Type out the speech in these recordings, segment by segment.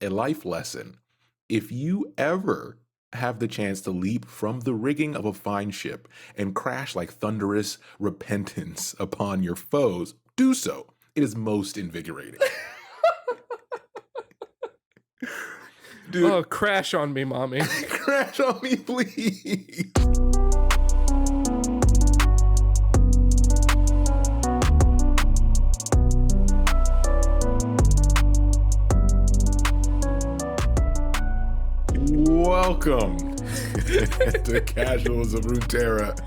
a life lesson. If you ever have the chance to leap from the rigging of a fine ship and crash like thunderous repentance upon your foes, do so. It is most invigorating. Dude, oh, crash on me, mommy. Crash on me, please. Welcome to Casuals of Runeterra,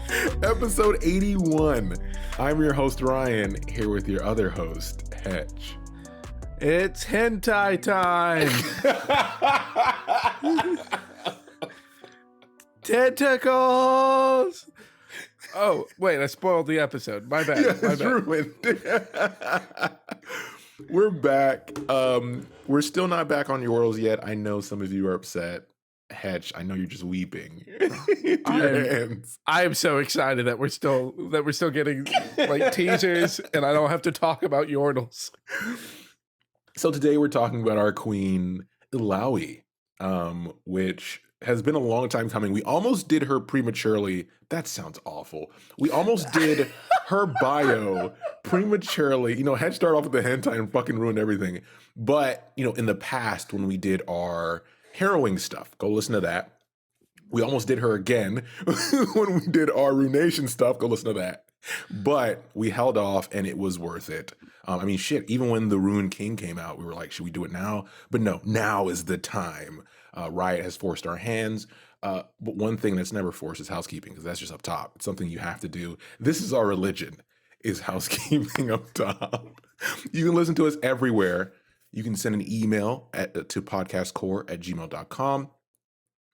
episode 81. I'm your host, Ryan, here with your other host, Hetch. It's hentai time! Tentacles! Oh, wait, I spoiled the episode. My bad. Yeah, my it's bad. ruined. We're back. We're still not back on yours yet. I know some of you are upset. Hetch, I know you're just weeping. I am so excited that we're still getting like teasers and I don't have to talk about Yordles. So today we're talking about our queen, Illaoi, which has been a long time coming. We almost did her prematurely. That sounds awful. We almost did her bio prematurely. You know, Hetch started off with the hentai and fucking ruined everything. But, you know, in the past when we did our harrowing stuff, go listen to that. We almost did her again when we did our Runation stuff. Go listen to that. But we held off and it was worth it. I mean, shit, even when the Rune King came out, we were like, should we do it now? But no, now is the time. Riot has forced our hands. But one thing that's never forced is housekeeping, because that's just up top. It's something you have to do. This is our religion, is housekeeping up top. You can listen to us everywhere. You can send an email to podcastcore@gmail.com.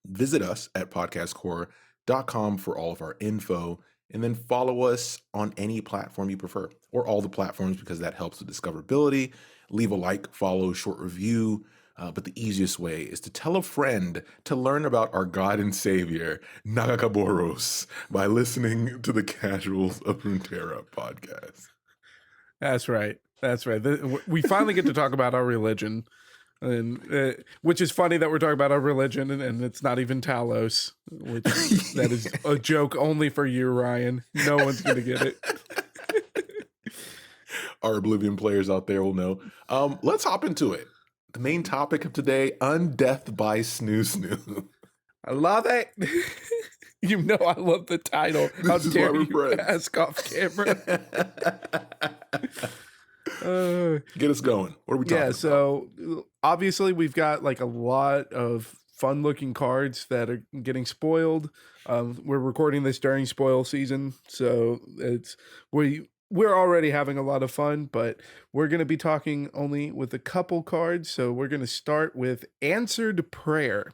Visit us at podcastcore.com for all of our info. And then follow us on any platform you prefer, or all the platforms, because that helps with discoverability. Leave a like, follow, short review. But the easiest way is to tell a friend to learn about our God and Savior, Nagakaborus, by listening to the Casuals of Runeterra podcast. That's right. That's right. We finally get to talk about our religion. And which is funny that we're talking about our religion and it's not even Talos, which that is a joke only for you, Ryan. No one's gonna get it. Our Oblivion players out there will know. Let's hop into it. The main topic of today: Undeath by Snoo Snoo. I love it. You know I love the title. How dare you ask off camera? Get us going. What are we talking about? So obviously we've got like a lot of fun looking cards that are getting spoiled. We're recording this during spoil season, so we're already having a lot of fun, but we're going to be talking only with a couple cards. So we're going to start with Answered Prayer.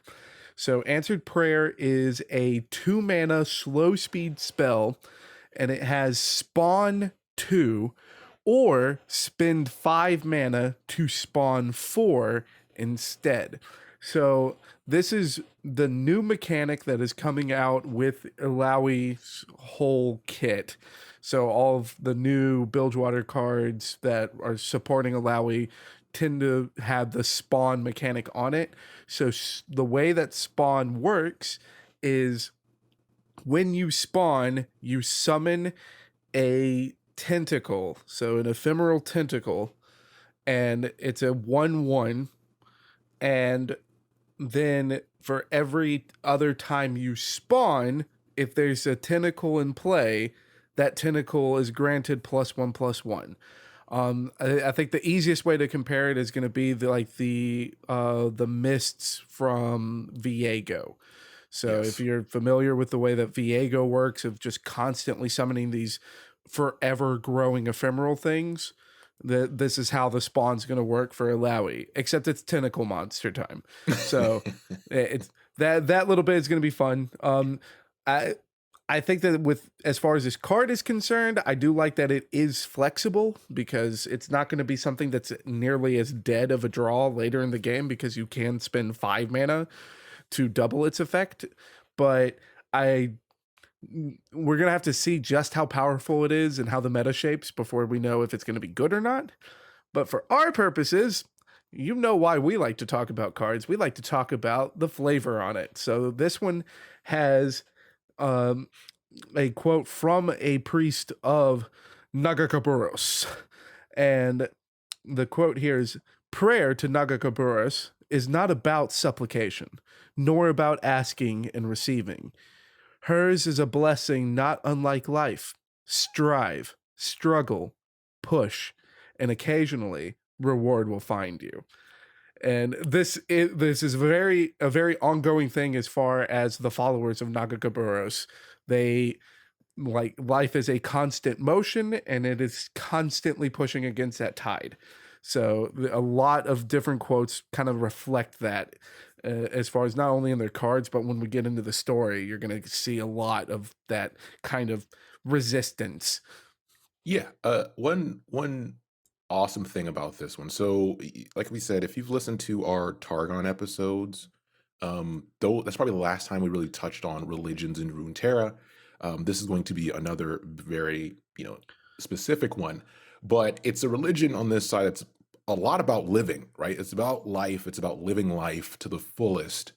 So Answered Prayer is a 2-mana slow speed spell, and it has spawn 2 or spend 5 mana to spawn 4 instead. So this is the new mechanic that is coming out with Illaoi's whole kit. So all of the new Bilgewater cards that are supporting Illaoi tend to have the spawn mechanic on it. So the way that spawn works is when you spawn, you summon a tentacle, so an ephemeral tentacle, and it's a 1/1, and then for every other time you spawn, if there's a tentacle in play, that tentacle is granted +1/+1. I think the easiest way to compare it is going to be the mists from Viego. So yes. If you're familiar with the way that Viego works, of just constantly summoning these forever growing ephemeral things, this is how the spawn's going to work for Illaoi, except it's tentacle monster time. So it's that little bit is going to be fun. I think that with as far as this card is concerned, I do like that it is flexible, because it's not going to be something that's nearly as dead of a draw later in the game, because you can spend 5 mana to double its effect. But we're going to have to see just how powerful it is and how the meta shapes before we know if it's going to be good or not. But for our purposes, you know why we like to talk about cards. We like to talk about the flavor on it. So this one has um, a quote from a priest of Nagakaborus. And the quote here is: prayer to Nagakaborus is not about supplication, nor about asking and receiving. Hers is a blessing not unlike life. Strive, struggle, push, and occasionally reward will find you. And this is a very ongoing thing as far as the followers of Nagakaboros. They like life is a constant motion and it is constantly pushing against that tide. So a lot of different quotes kind of reflect that, as far as not only in their cards, but when we get into the story, you're going to see a lot of that kind of resistance. Yeah, one awesome thing about this one. So, like we said, if you've listened to our Targon episodes, though that's probably the last time we really touched on religions in Runeterra. This is going to be another very specific one, but it's a religion on this side that's a lot about living, right? It's about life. It's about living life to the fullest,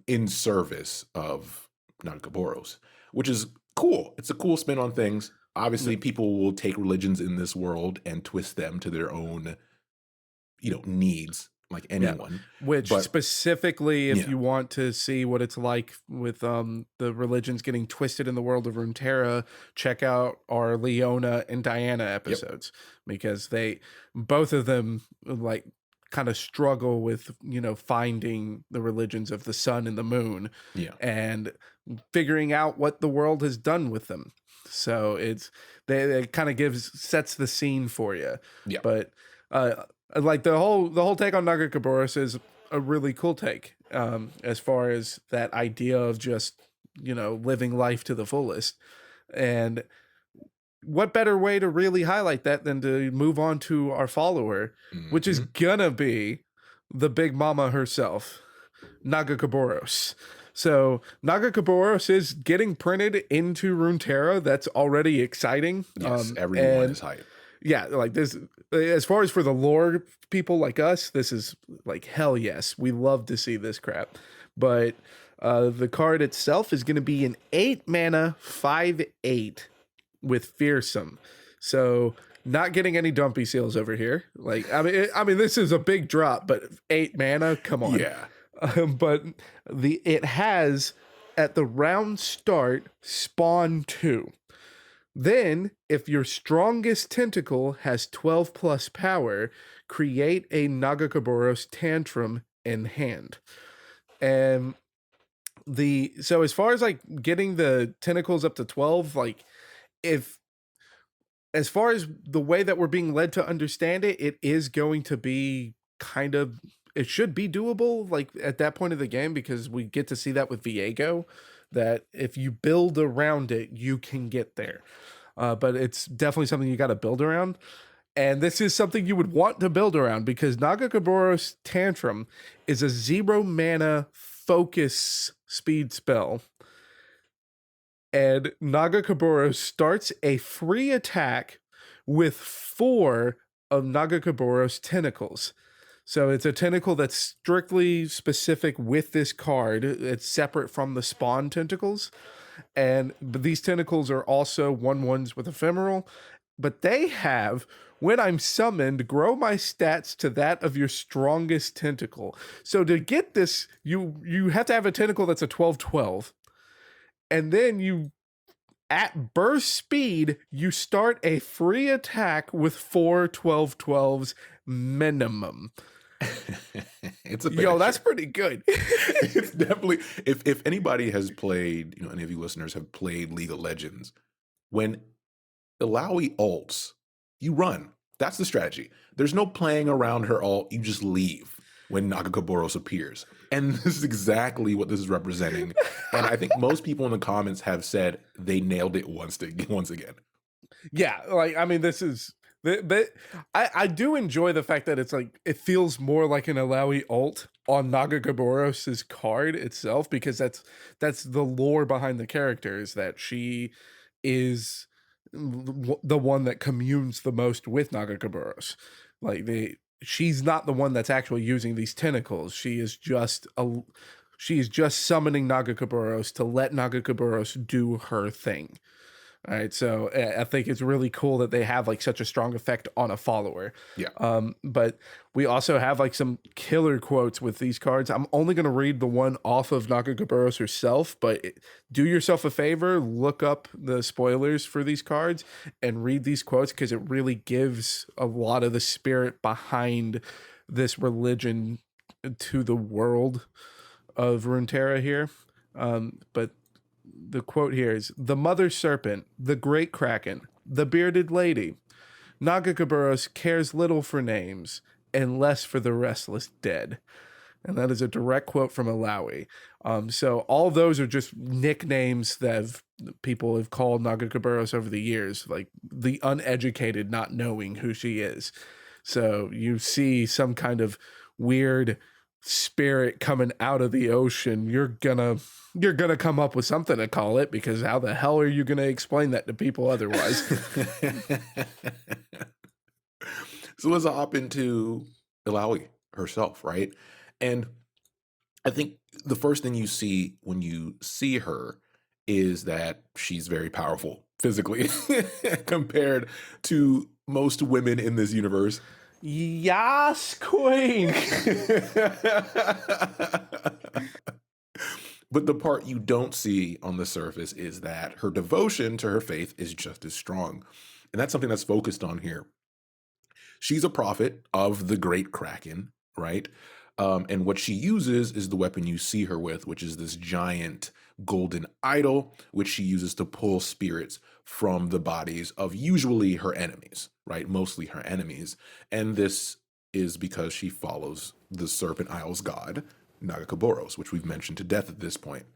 in service of Nagakaboros, which is cool. It's a cool spin on things. Obviously, people will take religions in this world and twist them to their own, needs, like Yeah, anyone. which But specifically, if yeah, you want to see what it's like with the religions getting twisted in the world of Runeterra, check out our Leona and Diana yep, episodes, because they both of them like kind of struggle with finding the religions of the sun and the moon yeah, and figuring out what the world has done with them. So it kind of gives sets the scene for you, yeah. but uh like the whole take on Nagakaborus is a really cool take, as far as that idea of just living life to the fullest. And what better way to really highlight that than to move on to our follower, which is Hmm. gonna be the big mama herself, Nagakaboros. So Nagakaboros is getting printed into Runeterra. That's already exciting. Yes, everyone And is hype. yeah, like this, as far as for the lore people like us, this is like hell yes. We love to see this crap. But the card itself is going to be an 8 mana 5/8 with fearsome. So not getting any dumpy seals over here. Like I mean this is a big drop, but 8 mana, come on. Yeah. But it has at the round start spawn 2. Then, if your strongest tentacle has 12 plus power, create a Nagakaboros tantrum in hand. And so as far as like getting the tentacles up to 12, like if as far as the way that we're being led to understand it, it is going to be kind of it should be doable like at that point of the game, because we get to see that with Viego, that if you build around it, you can get there. But it's definitely something you got to build around. And this is something you would want to build around because Nagakaboros Tantrum is a 0 mana focus speed spell. And Nagakaboros starts a free attack with 4 of Nagakaboros tentacles. So it's a tentacle that's strictly specific with this card. It's separate from the spawn tentacles. And but these tentacles are also 1/1s with ephemeral, but they have, when I'm summoned, grow my stats to that of your strongest tentacle. So to get this, you have to have a tentacle that's a 12/12, and then you at burst speed, you start a free attack with 4 12/12s minimum. It's a Yo, that's finisher. pretty good. It's definitely, if anybody has played, any of you listeners have played League of Legends, when Illaoi ults, you run. That's the strategy. There's no playing around her ult. You just leave when Nagakaboros appears. And this is exactly what this is representing. And I think most people in the comments have said they nailed it once again. Yeah, like I mean, this is but I do enjoy the fact that it's like it feels more like an Illaoi ult on Nagakaboros's card itself, because that's the lore behind the character, is that she is the one that communes the most with Nagakaboros. Like she's not the one that's actually using these tentacles. She is just summoning Nagakaborus to let Nagakaborus do her thing. All right, so I think it's really cool that they have like such a strong effect on a follower. Yeah. But we also have like some killer quotes with these cards. I'm only going to read the one off of Nagakaborus herself, but do yourself a favor, look up the spoilers for these cards and read these quotes because it really gives a lot of the spirit behind this religion to the world of Runeterra here. But the quote here is the mother serpent, the great kraken, the bearded lady. Nagakaborus cares little for names and less for the restless dead. And that is a direct quote from Illaoi. So all those are just nicknames that people have called Nagakaborus over the years, like the uneducated not knowing who she is. So you see some kind of weird spirit coming out of the ocean, you're gonna come up with something to call it, because how the hell are you gonna explain that to people otherwise? So let's hop into Illaoi herself, right? And I think the first thing you see when you see her is that she's very powerful physically compared to most women in this universe. Yas, queen. But the part you don't see on the surface is that her devotion to her faith is just as strong. And that's something that's focused on here. She's a prophet of the great Kraken, right? And what she uses is the weapon you see her with, which is this giant golden idol, which she uses to pull spirits from the bodies of usually her enemies, right? Mostly her enemies. And this is because she follows the Serpent Isle's god, Nagakaborus, which we've mentioned to death at this point.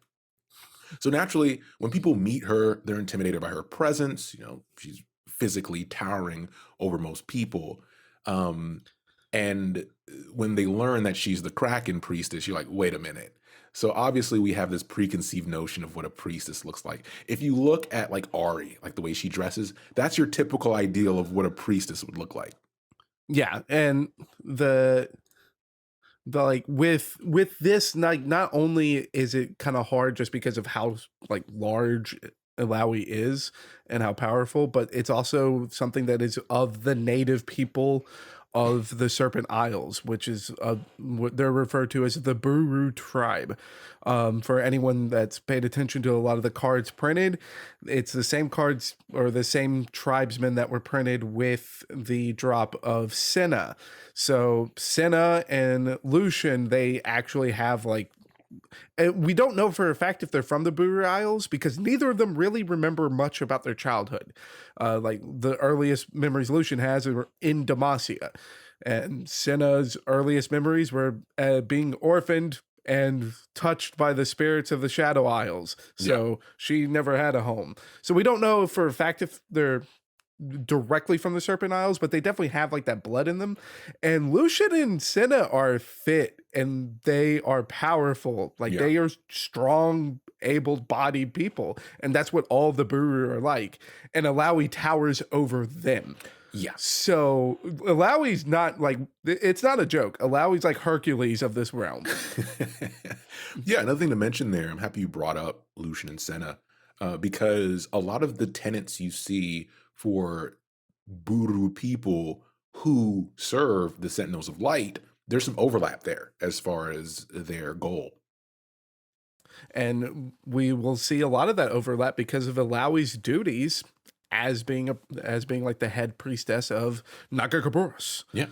So naturally, when people meet her, they're intimidated by her presence. You know, she's physically towering over most people. Um, and when they learn that she's the Kraken priestess, you're like, wait a minute. So obviously we have this preconceived notion of what a priestess looks like. If you look at like Ari, like the way she dresses, that's your typical ideal of what a priestess would look like. Yeah, and the like with this, like, not only is it kind of hard just because of how like large Illaoi is and how powerful, but it's also something that is of the native people of the Serpent Isles, which is what they're referred to as the Buru tribe. For anyone that's paid attention to a lot of the cards printed, it's the same cards or the same tribesmen that were printed with the drop of Senna. So Senna and Lucian, they actually have like, we don't know for a fact if they're from the Buru Isles because neither of them really remember much about their childhood. Like the earliest memories Lucian has are in Demacia, and Senna's earliest memories were being orphaned and touched by the spirits of the Shadow Isles. So Yeah. she never had a home. So we don't know for a fact if they're directly from the Serpent Isles, but they definitely have like that blood in them. And Lucian and Senna are fit and they are powerful. Like Yeah. they are strong, able-bodied people, and that's what all the Buru are like. And Illaoi towers over them. Yeah. So Illaoi's not like, it's not a joke. Illaoi's like Hercules of this realm. Yeah, another thing to mention there, I'm happy you brought up Lucian and Senna, because a lot of the tenets you see for Buru people who serve the Sentinels of Light, there's some overlap there as far as their goal. And we will see a lot of that overlap because of Illaoi's duties as being like the head priestess of Nagakaborus. Yeah.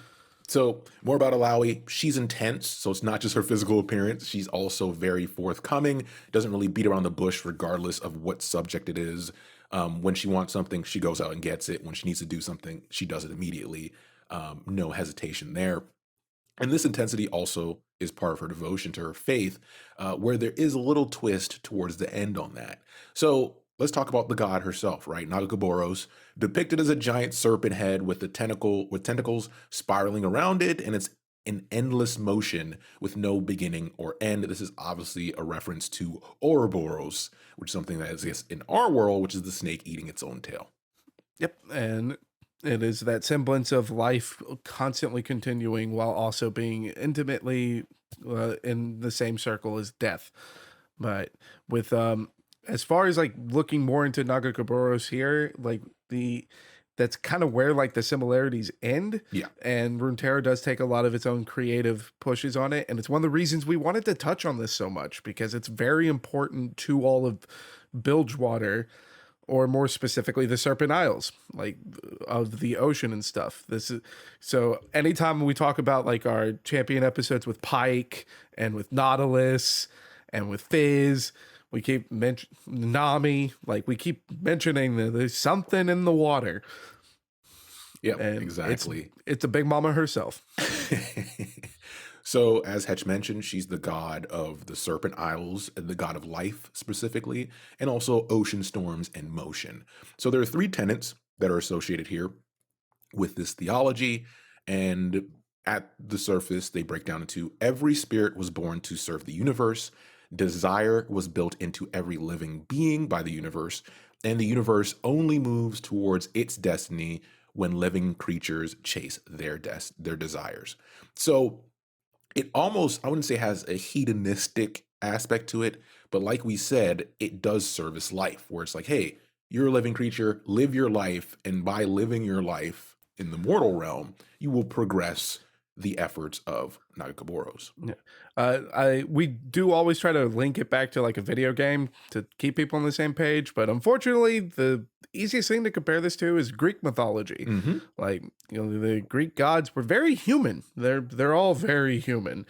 So more about Illaoi. She's intense, so it's not just her physical appearance. She's also very forthcoming. Doesn't really beat around the bush, regardless of what subject it is. When she wants something, she goes out and gets it. When she needs to do something, she does it immediately. No hesitation there. And this intensity also is part of her devotion to her faith, where there is a little twist towards the end on that. So let's talk about the god herself, right? Nagakaborus, depicted as a giant serpent head with tentacles spiraling around it, and it's in endless motion with no beginning or end. This is obviously a reference to Ouroboros, which is something that exists in our world, which is the snake eating its own tail. Yep. And It is that semblance of life constantly continuing while also being intimately in the same circle as death. But with as far as like looking more into Nagakaborus here, like the that's kind of where like the similarities end. Yeah. And Runeterra does take a lot of its own creative pushes on it. And it's one of the reasons we wanted to touch on this so much because it's very important to all of Bilgewater, or more specifically the Serpent Isles, like of the ocean and stuff. This is so anytime we talk about like our champion episodes with Pike and with Nautilus and with Fizz, we keep mentioning Nami, like we keep mentioning that there's something in the water. Yep, And exactly. it's a big mama herself. So, as Hetch mentioned, she's the god of the Serpent Isles, the god of life specifically, and also ocean storms and motion. So, there are three tenets that are associated here with this theology. And at the surface, they break down into every spirit was born to serve the universe, desire was built into every living being by the universe, and the universe only moves towards its destiny when living creatures chase their desires. So, it almost, I wouldn't say has a hedonistic aspect to it, but like we said, it does service life, where it's like, hey, you're a living creature, live your life, and by living your life in the mortal realm, you will progress the efforts of Nagakaboros. Yeah. We do always try to link it back to like a video game to keep people on the same page, but unfortunately, the easiest thing to compare this to is Greek mythology. Mm-hmm. Like, you know, the Greek gods were very human. They're all very human.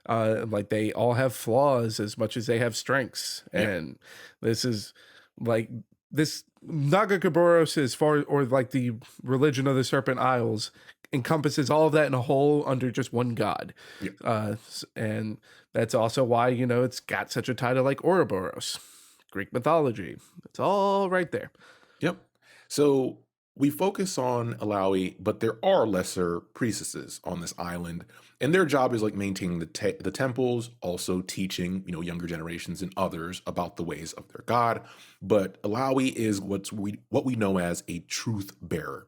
Like they all have flaws as much as they have strengths. Yeah. And this is like this Nagakaboros as far or like the religion of the Serpent Isles encompasses all of that in a whole under just one god. Yeah. And that's also why, you know, it's got such a title like Ouroboros, Greek mythology. It's all right there. Yep. So we focus on Illaoi, but there are lesser priestesses on this island, and their job is like maintaining the temples, also teaching younger generations and others about the ways of their god. But Illaoi is what we know as a truth bearer.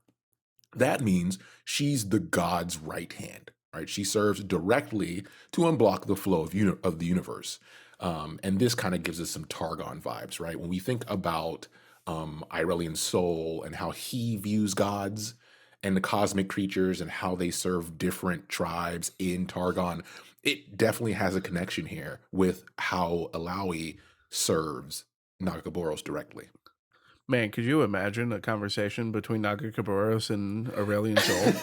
That means she's the god's right hand. Right? She serves directly to unblock the flow of the universe. And this kind of gives us some Targon vibes, right? When we think about Irelian Soul and how he views gods and the cosmic creatures and how they serve different tribes in Targon, it definitely has a connection here with how Illaoi serves Nagakaboros directly. Man, could you imagine a conversation between Nagakaborus and Aurelian Soul?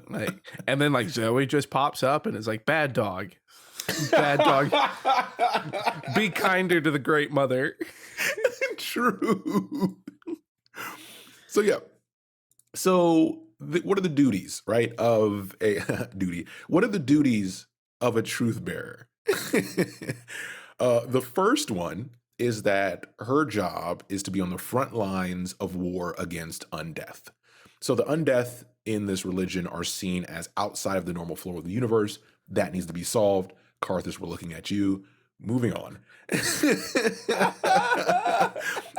Like, and then like Zoe just pops up and is like, "Bad dog, bad dog, be kinder to the Great Mother." True. So yeah. So what are the duties, right, of a duty? What are the duties of a truth bearer? The first one is that her job is to be on the front lines of war against Undeath. So the Undeath in this religion are seen as outside of the normal flow of the universe. That needs to be solved. Carthus, we're looking at you. Moving on.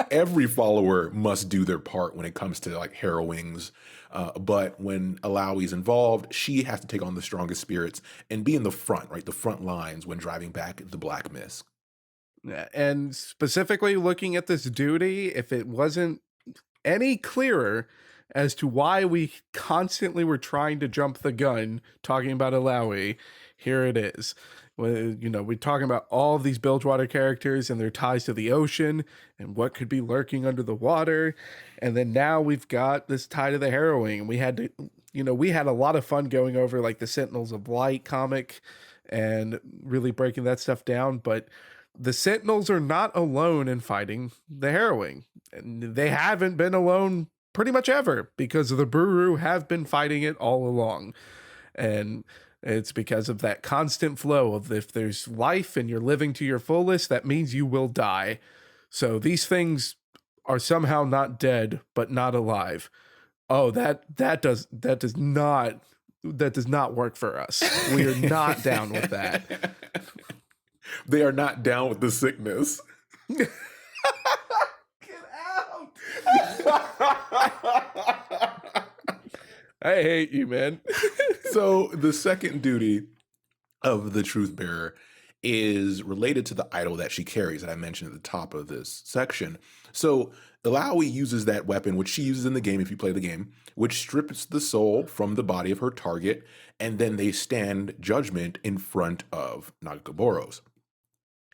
Every follower must do their part when it comes to like harrowings. But when Illaoi is involved, she has to take on the strongest spirits and be in the front, right? The front lines when driving back the Black Mist. Yeah, and specifically looking at this duty, if it wasn't any clearer as to why we constantly were trying to jump the gun talking about Illaoi, here it is. Well, you know, we're talking about all of these Bilgewater characters and their ties to the ocean and what could be lurking under the water. And then now we've got this tie to the harrowing. And we had to, you know, we had a lot of fun going over like the Sentinels of Light comic and really breaking that stuff down. But the Sentinels are not alone in fighting the harrowing. And they haven't been alone pretty much ever because the Buru have been fighting it all along. And it's because of that constant flow of if there's life and you're living to your fullest, that means you will die. So these things are somehow not dead, but not alive. Oh, that does not work for us. We are not down with that. They are not down with the sickness. Get out! I hate you, man. So the second duty of the truth bearer is related to the idol that she carries that I mentioned at the top of this section. So Illaoi uses that weapon, which she uses in the game if you play the game, which strips the soul from the body of her target, and then they stand judgment in front of Nagakaborus.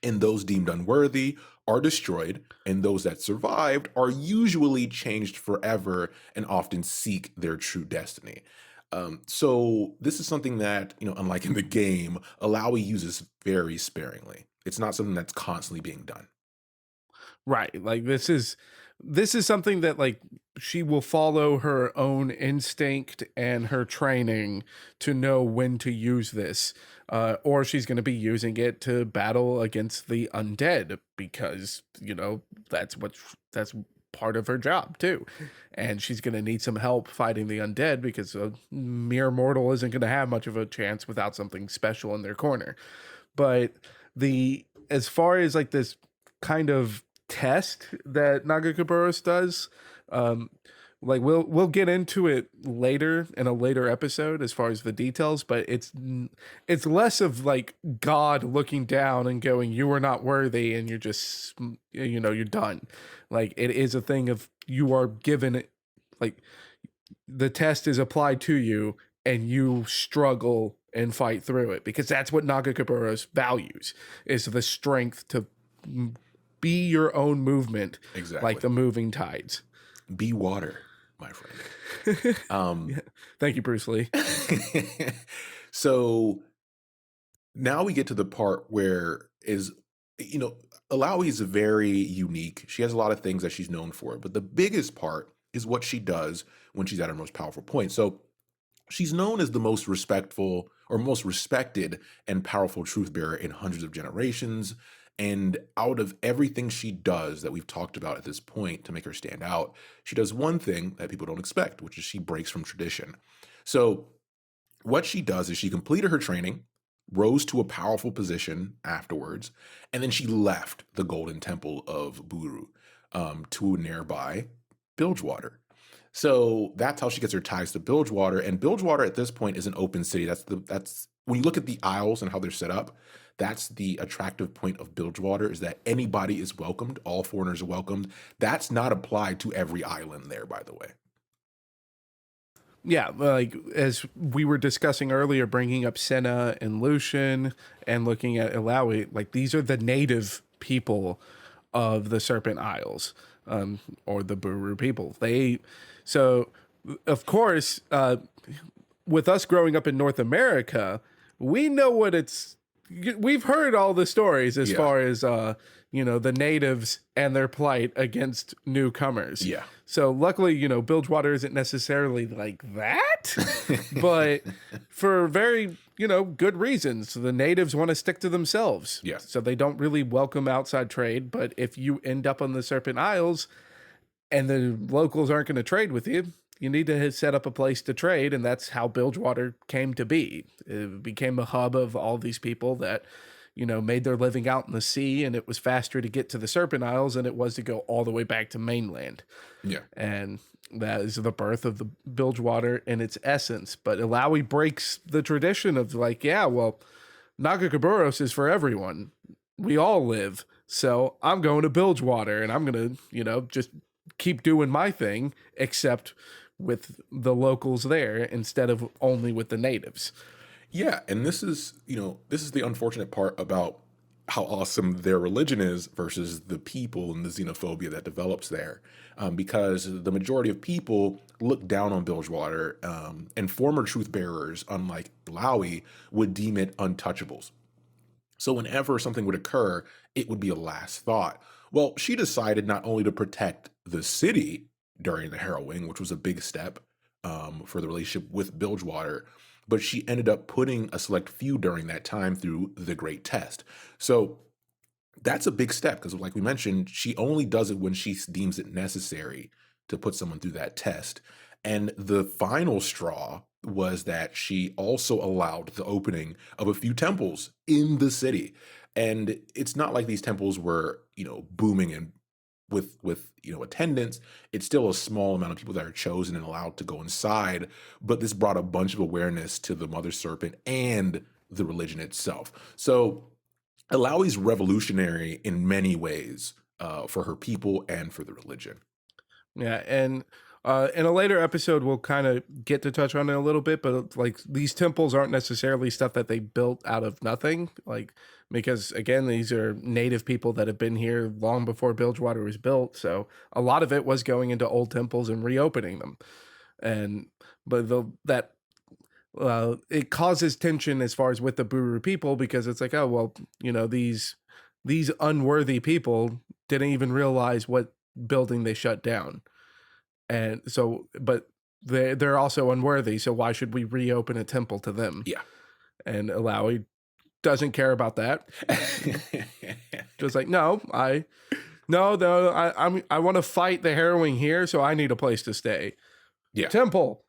And those deemed unworthy are destroyed, and those that survived are usually changed forever and often seek their true destiny. So this is something that, unlike in the game, Alawi uses very sparingly. It's not something that's constantly being done. Right. Like this is something that like she will follow her own instinct and her training to know when to use this. Or she's going to be using it to battle against the undead because, that's part of her job too. And she's going to need some help fighting the undead because a mere mortal isn't going to have much of a chance without something special in their corner. But the as far as like this kind of test that Nagakaborus does, um, like we'll get into it later in a later episode as far as the details, but it's less of like God looking down and going, "You are not worthy," and you're just you're done. Like it is a thing of you are given it, like the test is applied to you and you struggle and fight through it because that's what Nagakaboros values is the strength to be your own movement like Exactly. the moving tides. Be water, my friend. Um, Yeah. Thank you, Bruce Lee. so now we get to the part where you know, Alawi is very unique. She has a lot of things that she's known for, but the biggest part is what she does when she's at her most powerful point. So she's known as the most respectful or most respected and powerful truth bearer in hundreds of generations. And out of everything she does that we've talked about at this point to make her stand out, she does one thing that people don't expect, which is she breaks from tradition. So what she does is she completed her training, rose to a powerful position afterwards, and then she left the Golden Temple of Buru to nearby Bilgewater. So that's how she gets her ties to Bilgewater. And Bilgewater at this point is an open city. That's when you look at the isles and how they're set up. That's the attractive point of Bilgewater is that anybody is welcomed. All foreigners are welcomed. That's not applied to every island there, by the way. Yeah, like as we were discussing earlier, bringing up Senna and Lucian and looking at Illaoi, like these are the native people of the Serpent Isles, or the Buru people. So of course, with us growing up in North America, we know what it's. We've heard all the stories as Yeah. far as the natives and their plight against newcomers. Yeah. So luckily, Bilgewater isn't necessarily like that, but for very, good reasons. The natives want to stick to themselves. Yes. So they don't really welcome outside trade. But if you end up on the Serpent Isles and the locals aren't going to trade with you, you need to set up a place to trade. And that's how Bilgewater came to be. It became a hub of all these people that made their living out in the sea, and it was faster to get to the Serpent Isles than it was to go all the way back to mainland. Yeah. And that is the birth of the Bilgewater in its essence. But Illaoi breaks the tradition of like, yeah, well, Nagakaborus is for everyone. We all live. So I'm going to Bilgewater and I'm going to, just keep doing my thing, except with the locals there instead of only with the natives. Yeah, and this is the unfortunate part about how awesome their religion is versus the people and the xenophobia that develops there, because the majority of people look down on Bilgewater, and former truth bearers, unlike Blaui, would deem it untouchables. So whenever something would occur, it would be a last thought. Well, she decided not only to protect the city during the harrowing, which was a big step for the relationship with Bilgewater, but she ended up putting a select few during that time through the Great Test. So that's a big step because, like we mentioned, she only does it when she deems it necessary to put someone through that test. And the final straw was that she also allowed the opening of a few temples in the city. And it's not like these temples were, booming and with attendance, it's still a small amount of people that are chosen and allowed to go inside. But this brought a bunch of awareness to the mother serpent and the religion itself. So Alawi's revolutionary in many ways for her people and for the religion. Yeah, and in a later episode, we'll kind of get to touch on it a little bit, but like these temples aren't necessarily stuff that they built out of nothing. Like, because again, these are native people that have been here long before Bilgewater was built. So a lot of it was going into old temples and reopening them. And, but that it causes tension as far as with the Buru people, because it's like, oh, well, these unworthy people didn't even realize what building they shut down. And so, but they're also unworthy, so why should we reopen a temple to them? Yeah. And Illaoi doesn't care about that. Just like, no, I want to fight the harrowing here, so I need a place to stay. Yeah. Temple.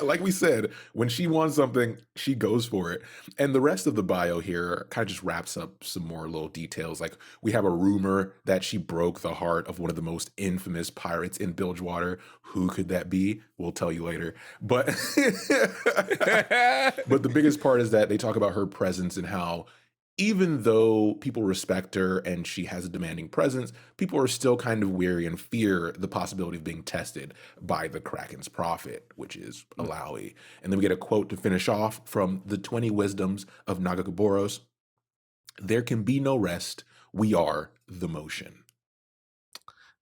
Like we said, when she wants something, she goes for it. And the rest of the bio here kind of just wraps up some more little details. Like we have a rumor that she broke the heart of one of the most infamous pirates in Bilgewater. Who could that be? We'll tell you later. But but the biggest part is that they talk about her presence and how even though people respect her and she has a demanding presence, people are still kind of weary and fear the possibility of being tested by the Kraken's prophet, which is Illaoi. And then we get a quote to finish off from the 20 wisdoms of Nagakaborus. There can be no rest. We are the motion.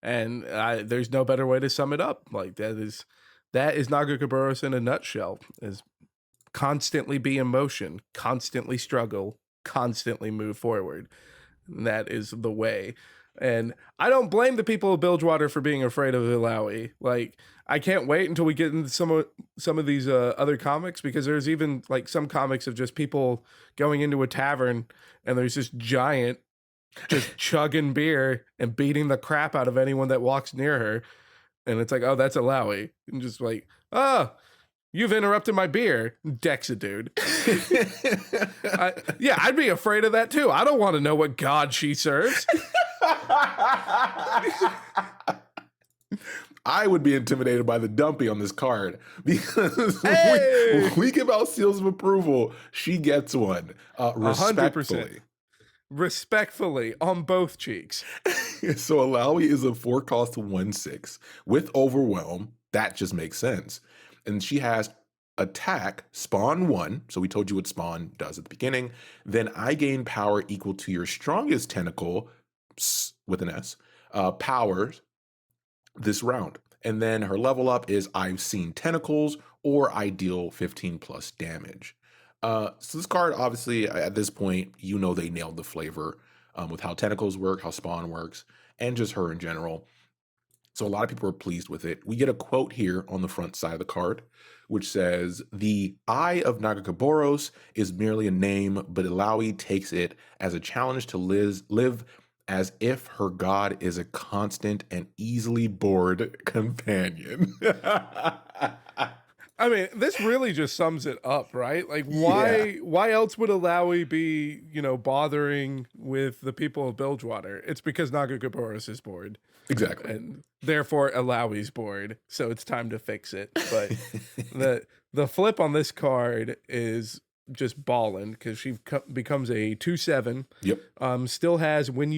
And there's no better way to sum it up. Like that is Nagakaborus in a nutshell. Is constantly be in motion, constantly struggle, constantly move forward. And that is the way. And I don't blame the people of Bilgewater for being afraid of Illaoi. Like, I can't wait until we get into some of these other comics, because there's even like some comics of just people going into a tavern and there's this giant just chugging beer and beating the crap out of anyone that walks near her. And it's like, oh, that's Illaoi. And just like, oh, you've interrupted my beer. Decks a dude. Yeah, I'd be afraid of that too. I don't want to know what god she serves. I would be intimidated by the dumpy on this card, because Hey! when we give out seals of approval, she gets one. 100%. Respectfully. Respectfully on both cheeks. So Illaoi is a 4-cost 1/6 with Overwhelm. That just makes sense. And she has attack, spawn 1. So we told you what spawn does at the beginning. Then I gain power equal to your strongest tentacle, with an S, powers this round. And then her level up is I've seen tentacles, or I deal 15 plus damage. So this card, obviously, at this point, they nailed the flavor with how tentacles work, how spawn works, and just her in general. So a lot of people are pleased with it. We get a quote here on the front side of the card, which says, "The Eye of Nagakaborus is merely a name, but Illaoi takes it as a challenge to live as if her god is a constant and easily bored companion." I mean, this really just sums it up, right? Like, why else would Illaoi be, bothering with the people of Bilgewater? It's because Nagakaborus is bored. Exactly. And therefore Illaoi's bored. So it's time to fix it. But the flip on this card is just ballin', because she becomes a 2/7. Yep. Still has, when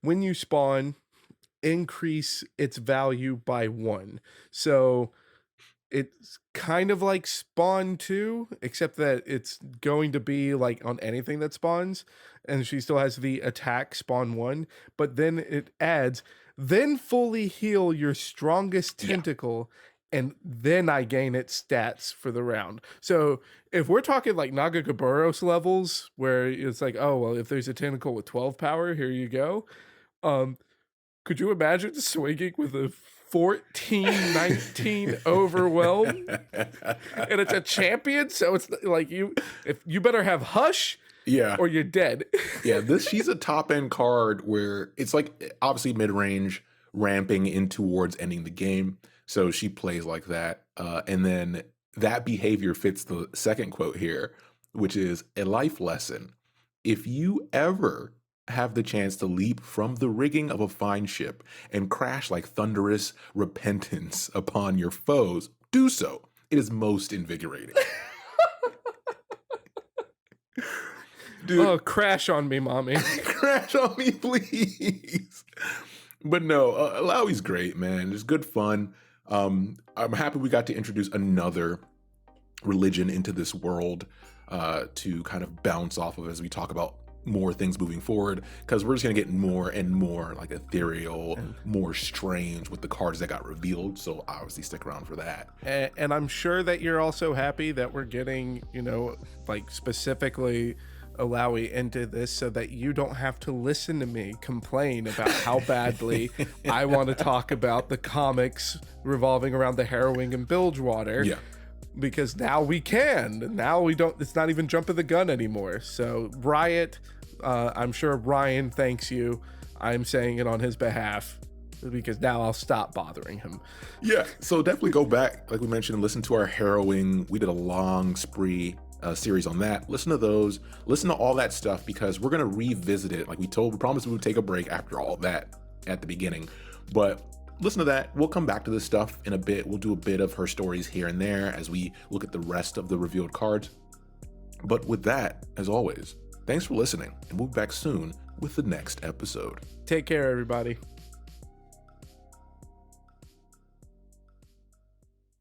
you spawn, increase its value by 1. So it's kind of like spawn 2, except that it's going to be like on anything that spawns. And she still has the attack spawn 1, but then it adds, then fully heal your strongest tentacle, and then I gain its stats for the round. So if we're talking like Nagakaborus levels, where it's like, oh, well, if there's a tentacle with 12 power, here you go. Could you imagine swinging with a 14-19 overwhelm? And it's a champion, so it's like you better have Hush, or you're dead. She's a top end card where it's like obviously mid range, ramping in towards ending the game. So she plays like that, and then that behavior fits the second quote here, which is a life lesson. If you ever have the chance to leap from the rigging of a fine ship and crash like thunderous repentance upon your foes, do so. It is most invigorating. Dude, Oh, crash on me, mommy. crash on me, please. But no, Illaoi's great, man. It's good fun. I'm happy we got to introduce another religion into this world to kind of bounce off of as we talk about more things moving forward, because we're just going to get more and more like ethereal, more strange with the cards that got revealed. So obviously stick around for that. And I'm sure that you're also happy that we're getting, like specifically Illaoi into this so that you don't have to listen to me complain about how badly I want to talk about the comics revolving around the harrowing and Bilgewater. Yeah. Because now we can. Now we don't, it's not even jumping the gun anymore. So Riot, I'm sure Ryan thanks you. I'm saying it on his behalf because now I'll stop bothering him. Yeah. So definitely go back, like we mentioned, and listen to our harrowing. We did a long spree series on that. Listen to those, listen to all that stuff, because we're going to revisit it. Like we promised we would take a break after all that at the beginning, but listen to that. We'll come back to this stuff in a bit. We'll do a bit of her stories here and there as we look at the rest of the revealed cards. But with that, as always, thanks for listening, and we'll be back soon with the next episode. Take care, everybody.